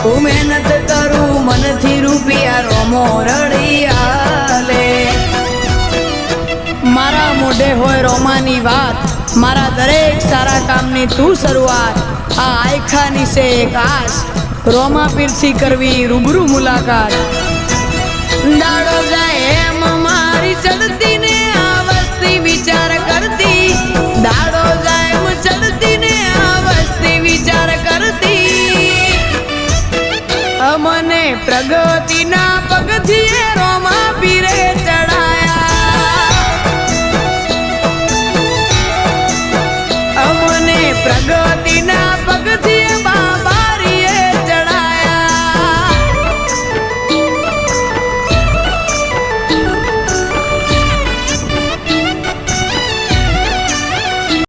હું મહેનત કરું મનથી રૂપિયા રોમો રળિયાલે મારા મોઢે હોય રોમાની વાત મારા દરેક સારા કામની તું શરૂઆત આ આયખાની છે એક આશ રોમા પીરથી કરવી રૂબરૂ મુલાકાત દાડો જાય એમ મારી ચડતી